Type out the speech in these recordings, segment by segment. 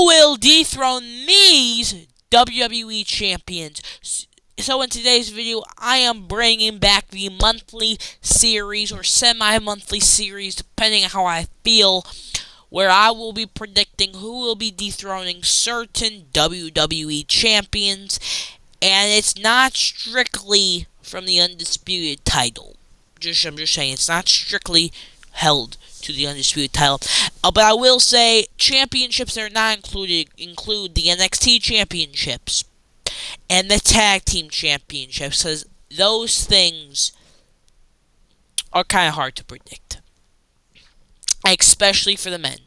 Who will dethrone these WWE champions? So in today's video, I am bringing back the monthly series or semi-monthly series, depending on how I feel, where I will be predicting who will be dethroning certain WWE champions, and it's not strictly from the Undisputed title. I'm just saying, it's not strictly held to the Undisputed title. But I will say, championships that are not included include the NXT championships and the tag team championships, because those things are kind of hard to predict. Especially for the men.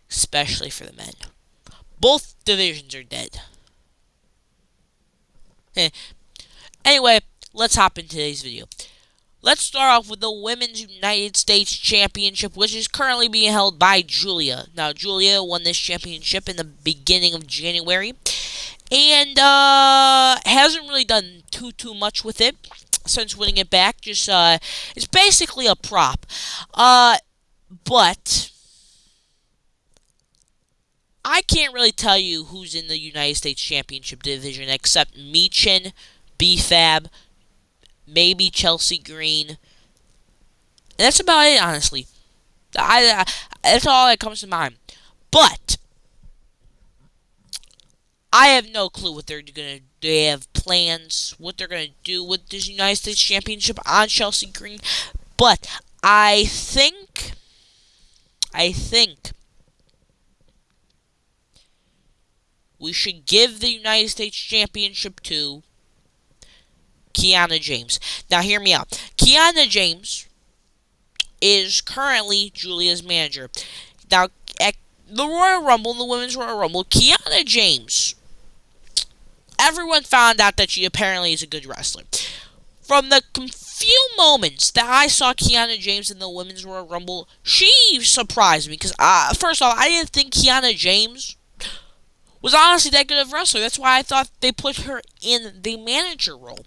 Especially for the men. Both divisions are dead. Anyway, let's hop into today's video. Let's start off with the Women's United States Championship, which is currently being held by Julia. Now, Julia won this championship in the beginning of January, and hasn't really done too much with it since winning it back. Just it's basically a prop. But I can't really tell you who's in the United States Championship division except Michin, B-Fab, maybe Chelsea Green. And that's about it, honestly. That's all that comes to mind. But I have no clue what they're gonna do. They have plans, what they're gonna do with this United States Championship on Chelsea Green. But I think we should give the United States Championship to Kiana James. Now, hear me out. Kiana James is currently Julia's manager. Now, at the Royal Rumble, the Women's Royal Rumble, Kiana James, everyone found out that she apparently is a good wrestler. From the few moments that I saw Kiana James in the Women's Royal Rumble, she surprised me. Because, first off, I didn't think Kiana James was honestly that good of a wrestler. That's why I thought they put her in the manager role.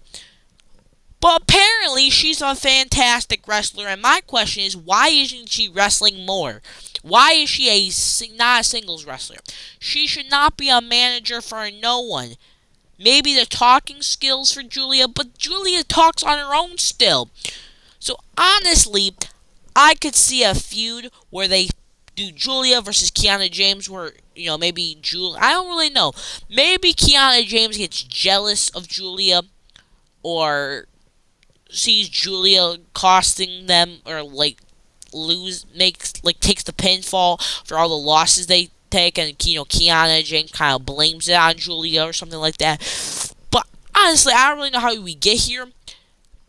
But apparently, she's a fantastic wrestler, and my question is, why isn't she wrestling more? Why is she not a singles wrestler? She should not be a manager for no one. Maybe the talking skills for Julia, but Julia talks on her own still. So honestly, I could see a feud where they do Julia versus Kiana James, where, maybe Julia, I don't really know. Maybe Kiana James gets jealous of Julia, or sees Julia costing them, or takes the pinfall for all the losses they take, and Kiana James kind of blames it on Julia or something like that. But honestly, I don't really know how we get here.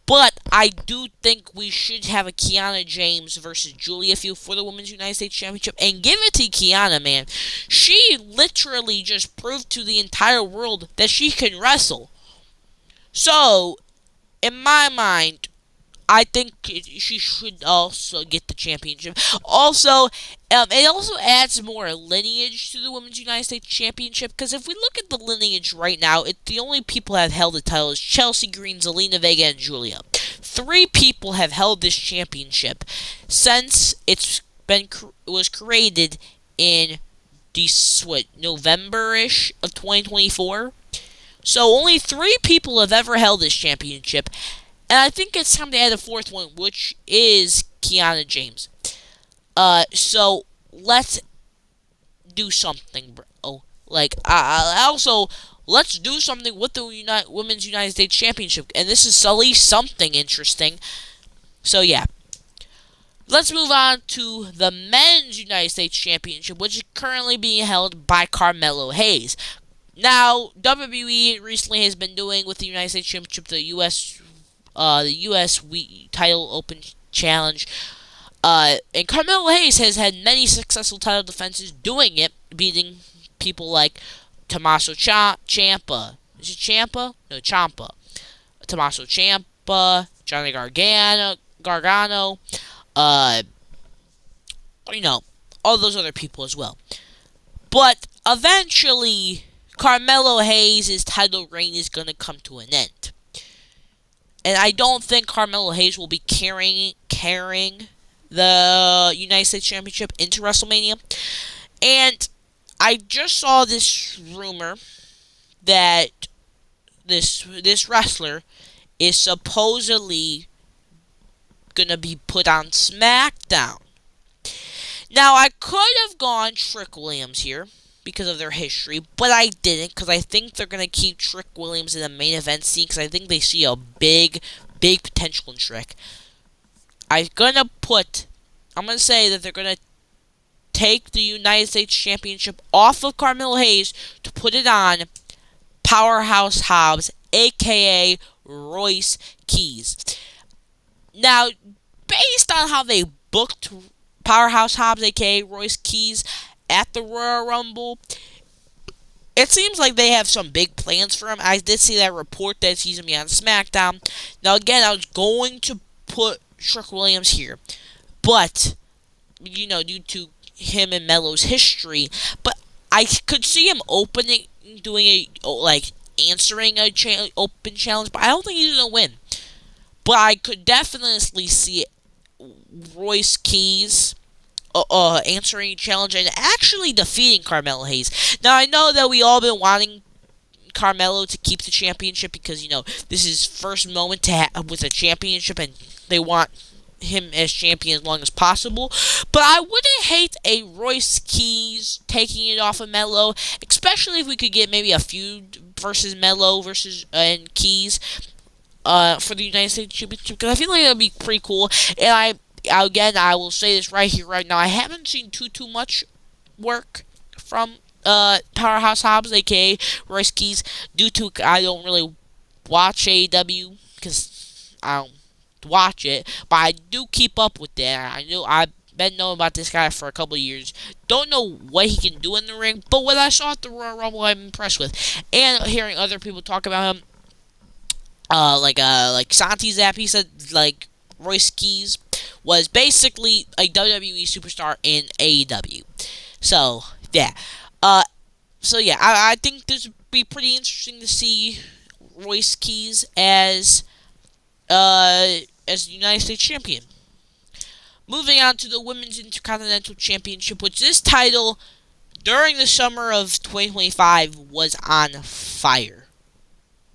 But I do think we should have a Kiana James versus Julia feud for the Women's United States Championship, and give it to Kiana, man. She literally just proved to the entire world that she can wrestle. So, in my mind, I think she should also get the championship. Also, it also adds more lineage to the Women's United States Championship, because if we look at the lineage right now, the only people that have held the title is Chelsea Green, Zelina Vega, and Julia. 3 people have held this championship since it was created in November-ish of 2024. So only 3 people have ever held this championship. And I think it's time to add a 4th one, which is Kiana James. So let's do something, bro. Also, let's do something with the Women's United States Championship. And this is at least something interesting. So, yeah. Let's move on to the Men's United States Championship, which is currently being held by Carmelo Hayes. Now, WWE recently has been doing with the United States Championship the U.S. Title Open Challenge. And Carmelo Hayes has had many successful title defenses doing it, beating people like Tommaso Ciampa. Is it Ciampa? No, Ciampa. Tommaso Ciampa, Johnny Gargano, all those other people as well. But eventually, Carmelo Hayes' title reign is going to come to an end. And I don't think Carmelo Hayes will be carrying the United States Championship into WrestleMania. And I just saw this rumor that this wrestler is supposedly gonna be put on SmackDown. Now I could have gone Trick Williams here because of their history, but I didn't because I think they're gonna keep Trick Williams in the main event scene because I think they see a big potential in Trick. I'm gonna say that they're gonna take the United States Championship off of Carmelo Hayes to put it on Powerhouse Hobbs, aka Royce Keys. Now, based on how they booked Powerhouse Hobbs, aka Royce Keys, at the Royal Rumble, it seems like they have some big plans for him. I did see that report that he's going to be on SmackDown. Now, again, I was going to put Trick Williams here, but, due to him and Melo's history, but I could see him doing answering a open challenge, but I don't think he's going to win. But I could definitely see Royce Keys answering a challenge and actually defeating Carmelo Hayes. Now, I know that we all been wanting Carmelo to keep the championship because, this is his first moment with a championship and they want him as champion as long as possible. But I wouldn't hate a Royce Keys taking it off of Melo, especially if we could get maybe a feud versus Melo versus and Keys for the United States Championship because I feel like that would be pretty cool. And I will say this right here, right now. I haven't seen too much work from Powerhouse Hobbs, aka Royce Keys, due to I don't really watch AEW because I don't watch it, but I do keep up with that. I've been knowing about this guy for a couple of years. Don't know what he can do in the ring, but what I saw at the Royal Rumble, I'm impressed with. And hearing other people talk about him, like Santi Zap, he said like Royce Keys was basically a WWE superstar in AEW. So yeah, I think this would be pretty interesting to see Royce Keys as the United States champion. Moving on to the Women's Intercontinental Championship, which this title during the summer of 2025 was on fire.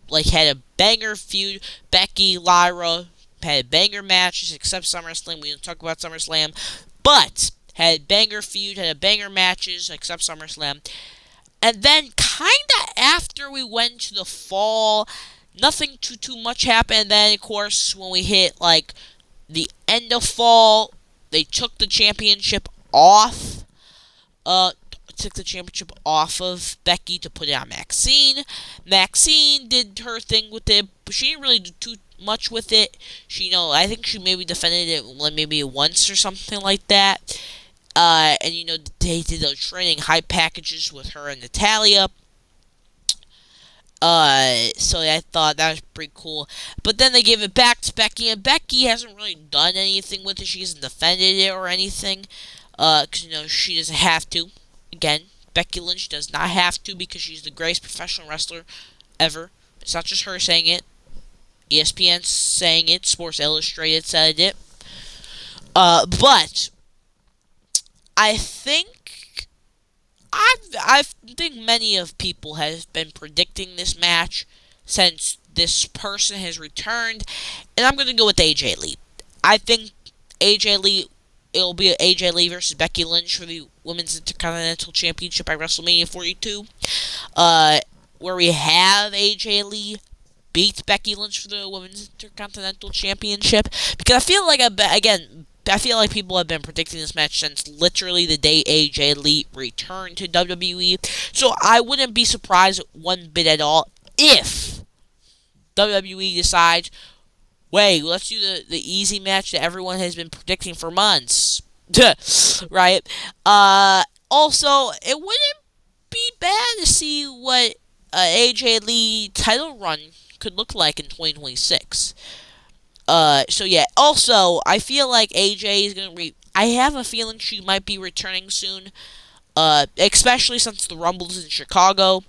Like, had a banger feud. Becky, Lyra had banger matches, except SummerSlam. We didn't talk about SummerSlam. But had a banger feud, had a banger matches, except SummerSlam. And then, kinda after we went to the fall, nothing too much happened. And then, of course, when we hit, like, the end of fall, they took the championship off. Took the championship off of Becky to put it on Maxine. Maxine did her thing with it, but she didn't really do too much with it. I think she maybe defended it maybe once or something like that. And they did those training hype packages with her and Natalia. So I thought that was pretty cool. But then they gave it back to Becky, and Becky hasn't really done anything with it. She hasn't defended it or anything. Because, she doesn't have to. Again, Becky Lynch does not have to because she's the greatest professional wrestler ever. It's not just her saying it. ESPN's saying it. Sports Illustrated said it. But I think many of people have been predicting this match since this person has returned, and I'm gonna go with AJ Lee. I think AJ Lee. It'll be AJ Lee versus Becky Lynch for the Women's Intercontinental Championship at WrestleMania 42, where we have AJ Lee beat Becky Lynch for the Women's Intercontinental Championship. Because I feel like people have been predicting this match since literally the day AJ Lee returned to WWE. So I wouldn't be surprised one bit at all if WWE decides, wait, let's do the easy match that everyone has been predicting for months. Right? Also, it wouldn't be bad to see what AJ Lee title run could look like in 2026. So yeah. Also, I feel like AJ is gonna I have a feeling she might be returning soon. Especially since the Rumble's in Chicago.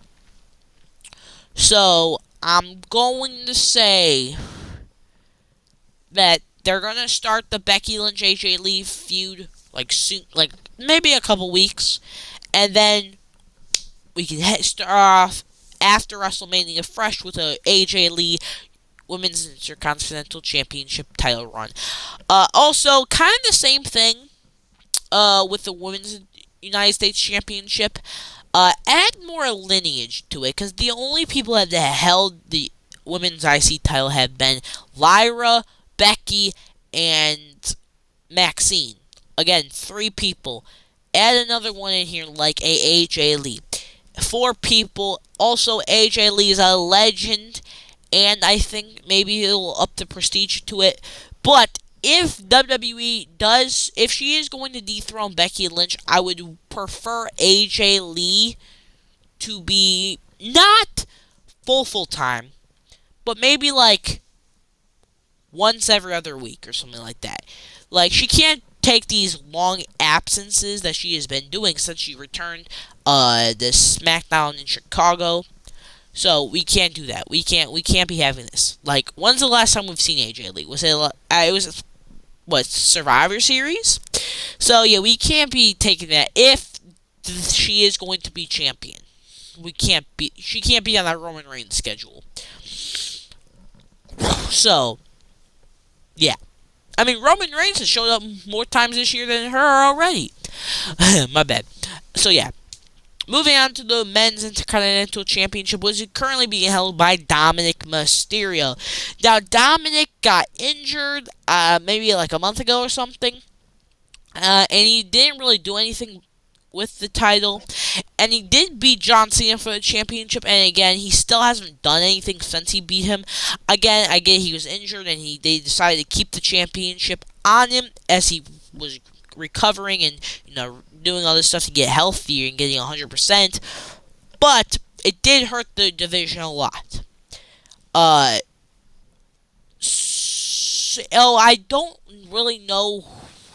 So I'm going to say that they're gonna start the Becky Lynch AJ Lee feud soon, maybe a couple weeks, and then We can start off after WrestleMania fresh with a AJ Lee Women's Intercontinental Championship title run. Also, kind of the same thing with the Women's United States Championship. Add more lineage to it, because the only people that have held the Women's IC title have been Lyra, Becky, and Maxine. Again, 3 people. Add another one in here like a AJ Lee. 4 people. Also, AJ Lee is a legend, and I think maybe it'll up the prestige to it. But if WWE does, if she is going to dethrone Becky Lynch, I would prefer AJ Lee to be not full time, but maybe like once every other week or something like that. Like, she can't take these long absences that she has been doing since she returned the SmackDown in Chicago. So we can't do that. We can't be having this. Like, when's the last time we've seen AJ Lee? Was it was what, Survivor Series? So yeah, we can't be taking that if she is going to be champion. She can't be on that Roman Reigns schedule. So yeah. I mean, Roman Reigns has showed up more times this year than her already. My bad. So yeah. Moving on to the Men's Intercontinental Championship, which is currently being held by Dominic Mysterio. Now, Dominic got injured maybe like a month ago or something. And he didn't really do anything with the title. And he did beat John Cena for the championship. And again, he still hasn't done anything since he beat him. Again, I get he was injured and they decided to keep the championship on him as he was recovering and, doing all this stuff to get healthier and getting 100%. But it did hurt the division a lot. I don't really know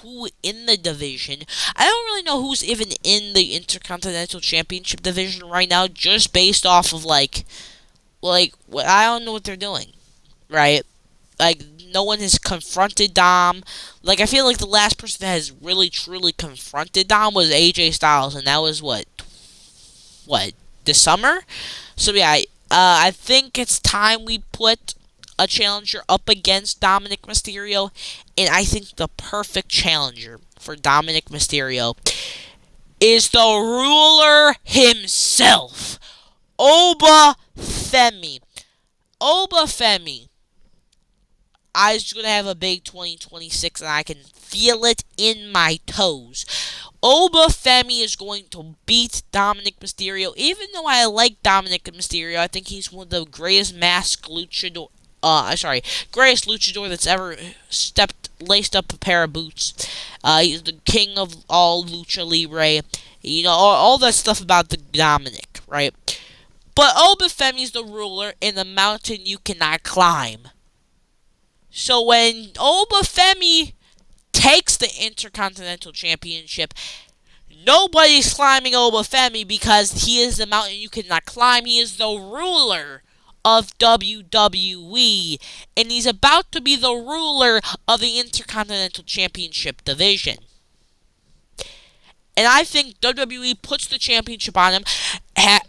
who in the division. I don't really know who's even in the Intercontinental Championship division right now, just based off of I don't know what they're doing, right? Like, no one has confronted Dom. Like, I feel like the last person that has really truly confronted Dom was AJ Styles, and that was this summer? So yeah, I think it's time we put a challenger up against Dominic Mysterio, and I think the perfect challenger for Dominic Mysterio is the ruler himself, Oba Femi. Oba Femi is going to have a big 2026, and I can feel it in my toes. Oba Femi is going to beat Dominic Mysterio. Even though I like Dominic Mysterio, I think he's one of the greatest greatest luchador that's ever laced up a pair of boots. He's the king of all lucha libre. All that stuff about the Dominic, right? But Oba Femi's the ruler in the mountain you cannot climb. So when Oba Femi takes the Intercontinental Championship, nobody's climbing Oba Femi because he is the mountain you cannot climb. He is the ruler of WWE, and he's about to be the ruler of the Intercontinental Championship division. And I think WWE puts the championship on him, and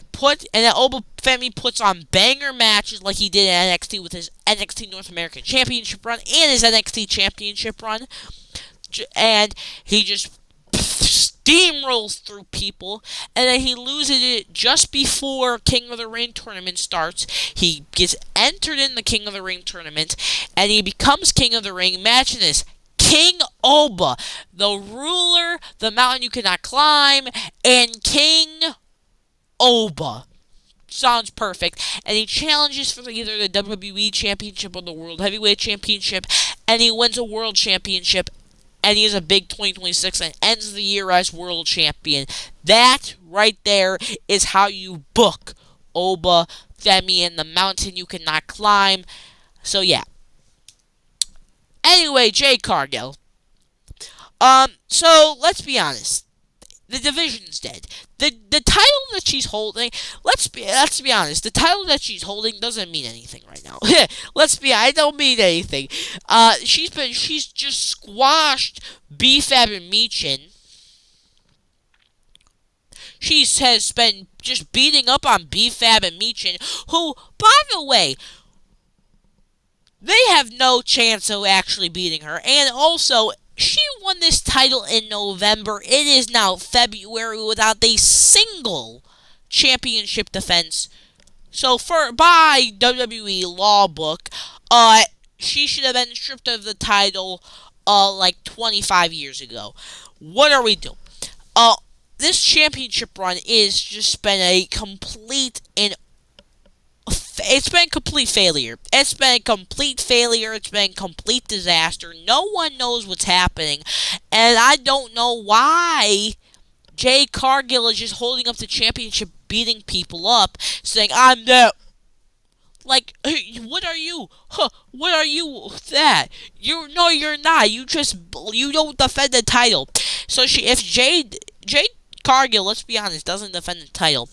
then Oba Femi puts on banger matches like he did in NXT with his NXT North American Championship run and his NXT Championship run. And he just steamrolls through people, and then he loses it just before King of the Ring tournament starts. He gets entered in the King of the Ring tournament, and he becomes King of the Ring. Imagine this. King Oba, the ruler, the mountain you cannot climb, and King Oba. Sounds perfect. And he challenges for either the WWE Championship or the World Heavyweight Championship, and he wins a World Championship, and he has a big 2026 and ends the year as World Champion. That right there is how you book Oba Femi and the mountain you cannot climb. So yeah. Anyway, Jay Cargill. So let's be honest. The division's dead. The title that she's holding, let's be honest, the title that she's holding doesn't mean anything right now. I don't mean anything. She's just squashed B-Fab and Michin. She has been just beating up on B-Fab and Michin, who, by the way, they have no chance of actually beating her. And also, she won this title in November. It is now February without a single championship defense. So by WWE law book, she should have been stripped of the title like 25 years ago. What are we doing? This championship run is just been a complete and it's been a complete failure. It's been a complete failure. It's been a complete disaster. No one knows what's happening, and I don't know why Jade Cargill is just holding up the championship, beating people up, saying, "I'm the..." Like, what are you? What are you? That you're not. You don't defend the title. So if Jade Cargill, let's be honest, doesn't defend the title.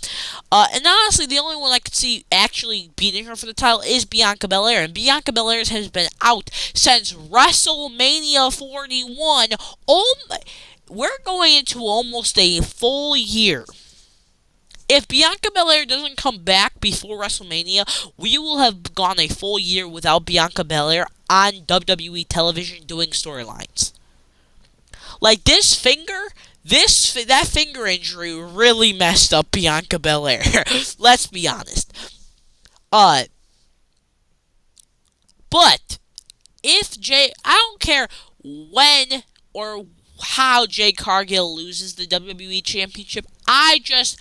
And honestly, the only one I could see actually beating her for the title is Bianca Belair. And Bianca Belair has been out since WrestleMania 41. We're going into almost a full year. If Bianca Belair doesn't come back before WrestleMania, we will have gone a full year without Bianca Belair on WWE television doing storylines. Like that finger injury really messed up Bianca Belair. Let's be honest. But I don't care when or how Jade Cargill loses the WWE Championship. I just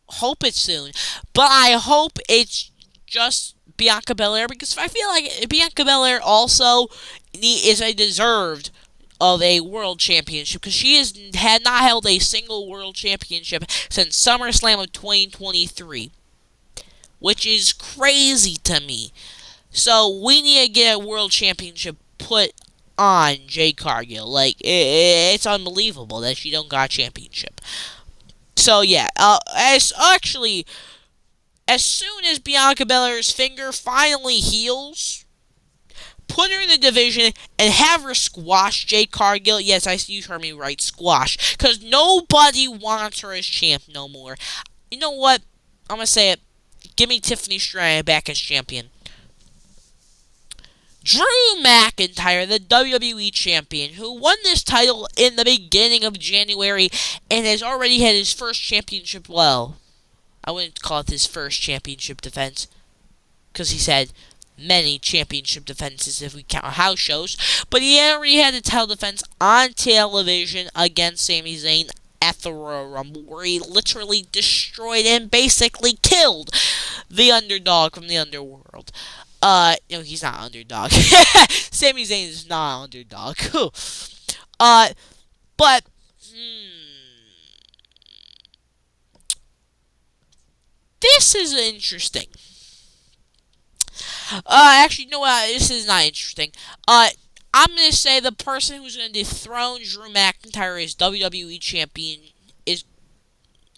hope it's soon. But I hope it's just Bianca Belair, because I feel like Bianca Belair also is a deserved of a world championship, because she had not held a single world championship since SummerSlam of 2023, which is crazy to me. So we need to get a world championship put on Jade Cargill. Like, it's unbelievable that she don't got a championship. So yeah, as soon as Bianca Belair's finger finally heals, put her in the division and have her squash Jade Cargill. Yes, you heard me right, squash. Because nobody wants her as champ no more. You know what? I'm going to say it. Give me Tiffany Stratton back as champion. Drew McIntyre, the WWE Champion, who won this title in the beginning of January and has already had his first championship. Well, I wouldn't call it his first championship defense, because he's had many championship defenses if we count house shows. But he already had a title defense on television against Sami Zayn at the Royal Rumble, where he literally destroyed and basically killed the underdog from the underworld. No, he's not underdog. Sami Zayn is not underdog. But this is interesting. Actually, no, this is not interesting. I'm gonna say the person who's gonna dethrone Drew McIntyre as WWE Champion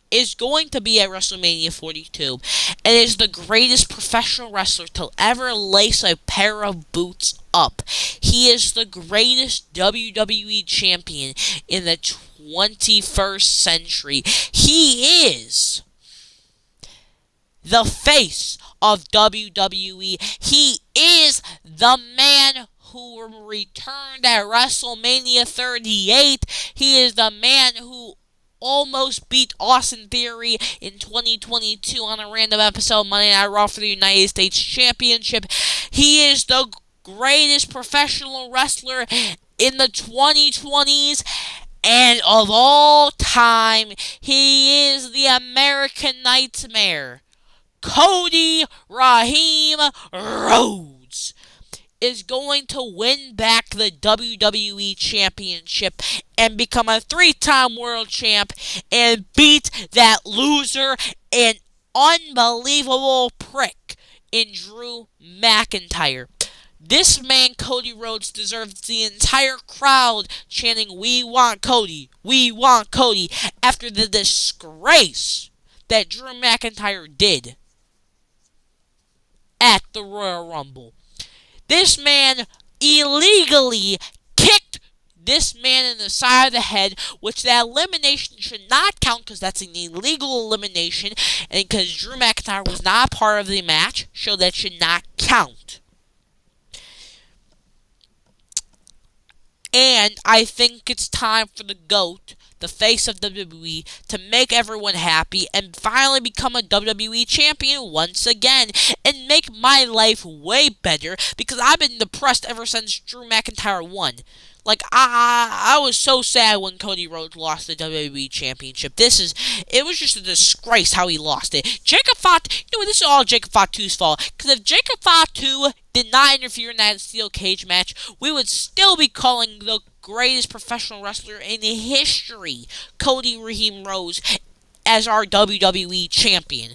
is going to be at WrestleMania 42, and is the greatest professional wrestler to ever lace a pair of boots up. He is the greatest WWE champion in the 21st century. He is the face of WWE. He is the man who returned at WrestleMania 38. He is the man who almost beat Austin Theory in 2022 on a random episode of Monday Night Raw for the United States Championship. He is the greatest professional wrestler in the 2020s and of all time. He is the American Nightmare. Cody Raheem Rhodes is going to win back the WWE Championship and become a 3-time world champ and beat that loser and unbelievable prick in Drew McIntyre. This man, Cody Rhodes, deserves the entire crowd chanting, "We want Cody, we want Cody," after the disgrace that Drew McIntyre did at the Royal Rumble. This man illegally kicked this man in the side of the head, which that elimination should not count because that's an illegal elimination, and because Drew McIntyre was not a part of the match, so that should not count. And I think it's time for the GOAT, the face of WWE, to make everyone happy and finally become a WWE champion once again and make my life way better because I've been depressed ever since Drew McIntyre won. Like, I was so sad when Cody Rhodes lost the WWE Championship. It was just a disgrace how he lost it. Jacob Fatu, this is all Jacob Fatu's fault. Because if Jacob Fatu did not interfere in that steel cage match, we would still be calling the greatest professional wrestler in history, Cody Raheem Rhodes, as our WWE champion.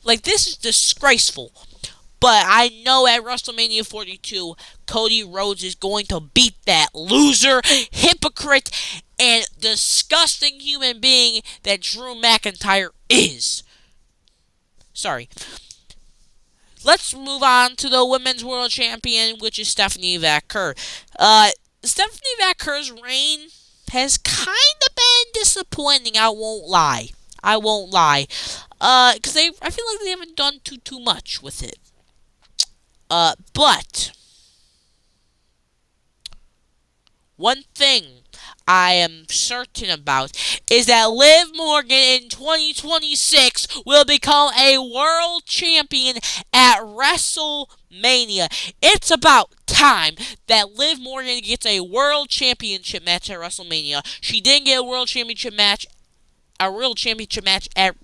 Like, this is disgraceful. But I know at WrestleMania 42, Cody Rhodes is going to beat that loser, hypocrite, and disgusting human being that Drew McIntyre is. Sorry. Let's move on to the Women's World Champion, which is Stephanie Vaquer. Stephanie Vaquer's reign has kind of been disappointing, I won't lie. Because I feel like they haven't done too much with it. But one thing I am certain about is that Liv Morgan in 2026 will become a world champion at WrestleMania. It's about time that Liv Morgan gets a world championship match at WrestleMania. She didn't get a world championship match at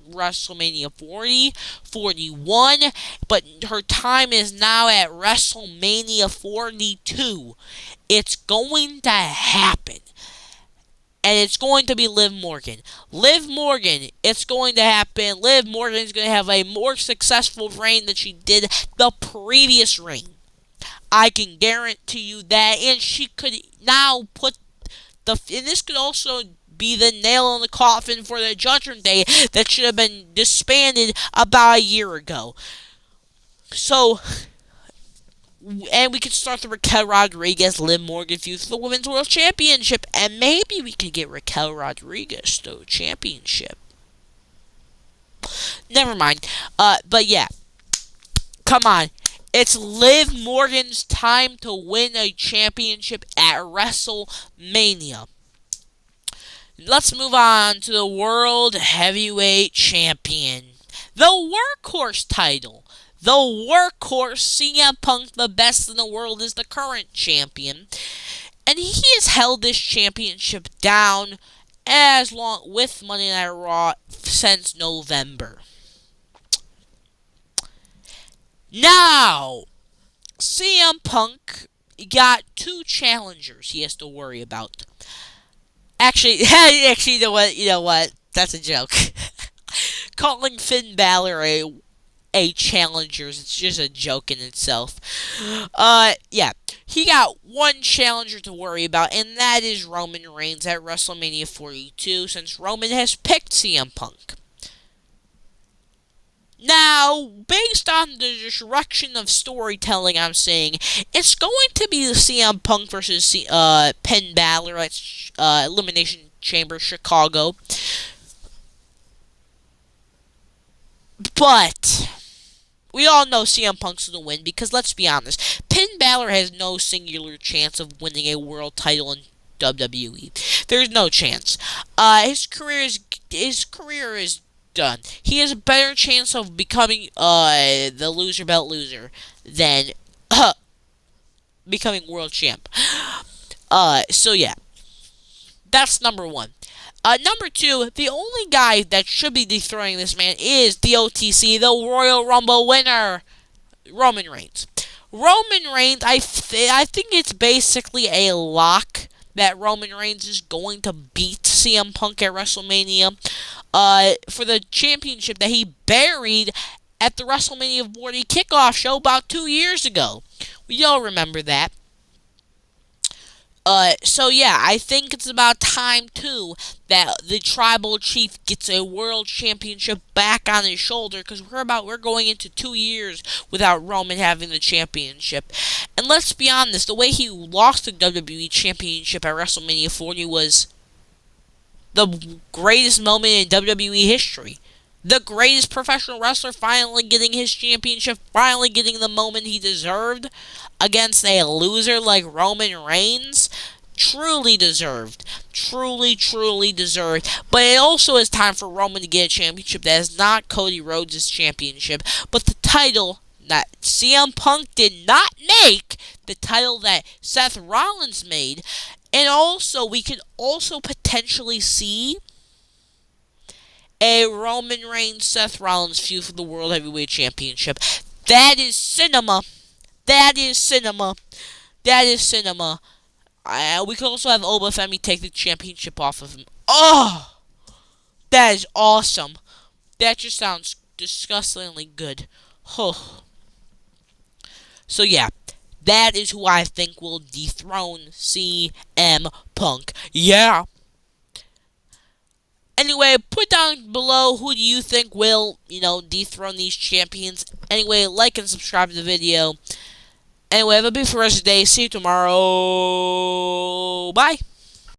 WrestleMania 40, 41, but her time is now at WrestleMania 42. It's going to happen. And it's going to be Liv Morgan. Liv Morgan, it's going to happen. Liv Morgan is going to have a more successful reign than she did the previous reign. I can guarantee you that. And she could now put and this could also be the nail in the coffin for the Judgment Day that should have been disbanded about a year ago. So, and we could start the Raquel Rodriguez Liv Morgan feud for the Women's World Championship, and maybe we could get Raquel Rodriguez to a championship. Never mind. But yeah, come on. It's Liv Morgan's time to win a championship at WrestleMania. Let's move on to the World Heavyweight Champion. The Workhorse title. The Workhorse, CM Punk, the best in the world, is the current champion. And he has held this championship down as long with Monday Night Raw since November. Now, CM Punk got two challengers he has to worry about. Actually, you know what? That's a joke. Calling Finn Balor a challenger, it's just a joke in itself. Yeah. He got one challenger to worry about, and that is Roman Reigns at WrestleMania 42, since Roman has picked CM Punk. Now, based on the direction of storytelling I'm saying, it's going to be the CM Punk versus Finn Balor at Elimination Chamber Chicago. But we all know CM Punk's going to win because, let's be honest, Finn Balor has no singular chance of winning a world title in WWE. There's no chance. His career is done. He has a better chance of becoming the loser belt loser than becoming world champ. So yeah, that's number one. Number two, the only guy that should be dethroning this man is the OTC, the Royal Rumble winner, Roman Reigns. Roman Reigns, I think it's basically a lock that Roman Reigns is going to beat CM Punk at WrestleMania for the championship that he buried at the WrestleMania 40 kickoff show about 2 years ago. We all remember that. So yeah, I think it's about time too that the tribal chief gets a world championship back on his shoulder because we're going into 2 years without Roman having the championship. And let's be honest, the way he lost the WWE championship at WrestleMania 40 was the greatest moment in WWE history. The greatest professional wrestler finally getting his championship, finally getting the moment he deserved against a loser like Roman Reigns. Truly deserved. Truly, truly deserved. But it also is time for Roman to get a championship that is not Cody Rhodes' championship, but the title that CM Punk did not make, the title that Seth Rollins made. And also, we could also potentially see a Roman Reigns Seth Rollins feud for the World Heavyweight Championship. That is cinema. That is cinema. That is cinema. We could also have Obafemi take the championship off of him. Oh, that is awesome. That just sounds disgustingly good. Oh. So yeah, that is who I think will dethrone CM Punk. Yeah. Anyway, put down below who do you think will, dethrone these champions. Anyway, like and subscribe to the video. Anyway, have a beautiful rest of the day. See you tomorrow. Bye.